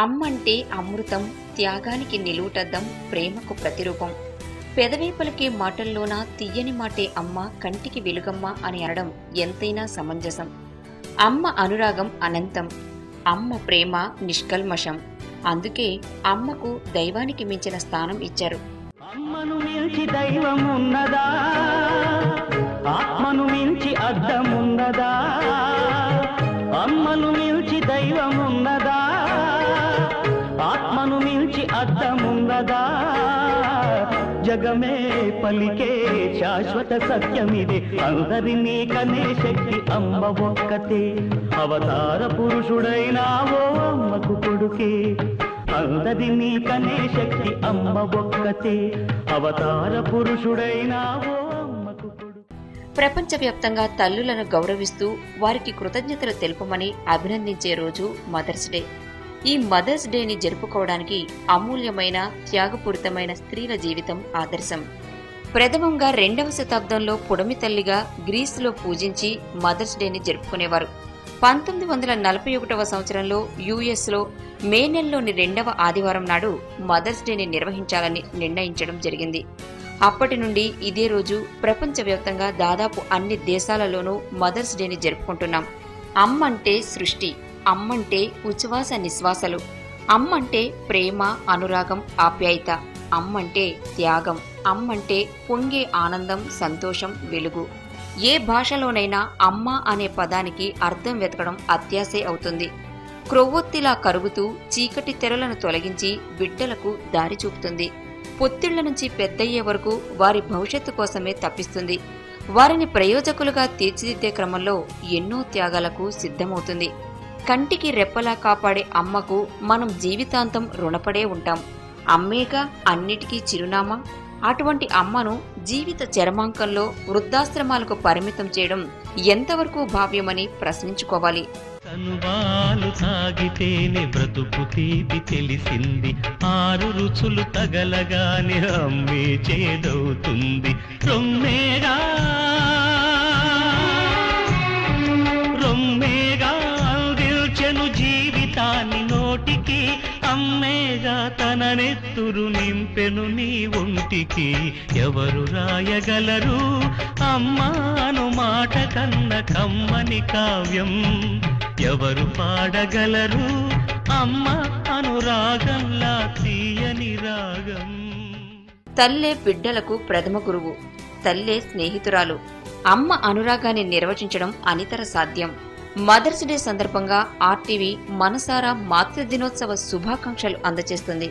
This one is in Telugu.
అమ్మంటే అమృతం, త్యాగానికి నిలువుటద్దం, ప్రేమకు ప్రతిరూపం. పెదవే పలికే మాటల్లోనా తీయని మాటే అమ్మ, కంటికి వెలుగమ్మ అని అనడం ఎంతైనా సమంజసం. అమ్మ అనురాగం అనంతం, అమ్మ ప్రేమ నిష్కల్మషం. అందుకే అమ్మకు దైవానికి మించిన స్థానం ఇచ్చారు. అమ్మను మించి దైవం ఉన్నదా? ఆత్మను మించి అద్దమున్నదా? అమ్మను మించి దైవం ఉన్నదా? ఆత్మను మించి అద్దమున్నదా? జగమే పలికే శాశ్వత సత్యమిదే. అందరినీ కనే శక్తి అమ్మ ఒక్కతే. అవతార పురుషుడైనావో అమ్మకు కొడుకే. అందరినీ కనే శక్తి అమ్మ ఒక్కతే. అవతార పురుషుడైనావో అమ్మకు కొడుకే. ప్రపంచవ్యాప్తంగా తల్లులను గౌరవిస్తూ వారికి కృతజ్ఞతలు తెలుపమని అభినందించే రోజు మదర్స్ డే. ఈ మదర్స్ డేని జరుపుకోవడానికి అమూల్యమైన, త్యాగపూరితమైన స్త్రీల జీవితం ఆదర్శం. ప్రథమంగా 2వ శతాబ్దంలో పుడమి తల్లిగా గ్రీసులో పూజించి మదర్స్ డేని జరుపుకునేవారు. 1941వ సంవత్సరంలో యుఎస్లో మే నెలలోని 2వ ఆదివారం నాడు మదర్స్ డేని నిర్వహించాలని నిర్ణయించడం జరిగింది. అప్పటి నుండి ఇదే రోజు ప్రపంచవ్యాప్తంగా దాదాపు అన్ని దేశాలలోనూ మదర్స్ డేని జరుపుకుంటున్నాం. అమ్మంటే సృష్టి, అమ్మంటే ఉచ్ఛ్వాస నిశ్వాసలు, అమ్మంటే ప్రేమ, అనురాగం, ఆప్యాయత, అమ్మంటే త్యాగం, అమ్మంటే పొంగే ఆనందం, సంతోషం, వెలుగు. ఏ భాషలోనైనా అమ్మ అనే పదానికి అర్థం వెతకడం అత్యాశే అవుతుంది. క్రొవ్వొత్తిలా కరుగుతూ చీకటి తెరలను తొలగించి బిడ్డలకు దారి చూపుతుంది. పొత్తిళ్ల నుంచి పెద్దయ్యే వరకు వారి భవిష్యత్తు కోసమే తప్పిస్తుంది. వారిని ప్రయోజకులుగా తీర్చిదిద్దే క్రమంలో ఎన్నో త్యాగాలకు సిద్ధమవుతుంది. కంటికి రెప్పలా కాపాడే అమ్మకు మనం జీవితాంతం రుణపడే ఉంటాం. అమ్మేగా అన్నిటికీ చిరునామా. అటువంటి అమ్మను జీవిత చరమాంకంలో వృద్ధాశ్రమాలకు పరిమితం చేయడం ఎంతవరకు భావ్యమని ప్రశ్నించుకోవాలి. కనువాలు సాగితేనే బ్రతుకు తీపి తెలిసింది. 6 రుచులు తగలగానే అమ్మే చేదవుతుంది. రొమ్మేగా అందిల్చెను జీవితాన్ని నోటికి. అమ్మేగా తన నెత్తురు నింపెను నీ ఒంటికి. ఎవరు రాయగలరు అమ్మాను మాట కన్న కమ్మని కావ్యం? ఎవరు పాడగలరు అమ్మ అనురాగంలా తీయని రాగం? తల్లే బిడ్డలకు ప్రథమ గురువు, తల్లే స్నేహితురాలు. అమ్మ అనురాగాన్ని నిర్వచించడం అనితర సాధ్యం. మదర్స్ డే సందర్భంగా ఆర్టీవీ మనసారా మాతృ దినోత్సవ శుభాకాంక్షలు అందజేస్తుంది.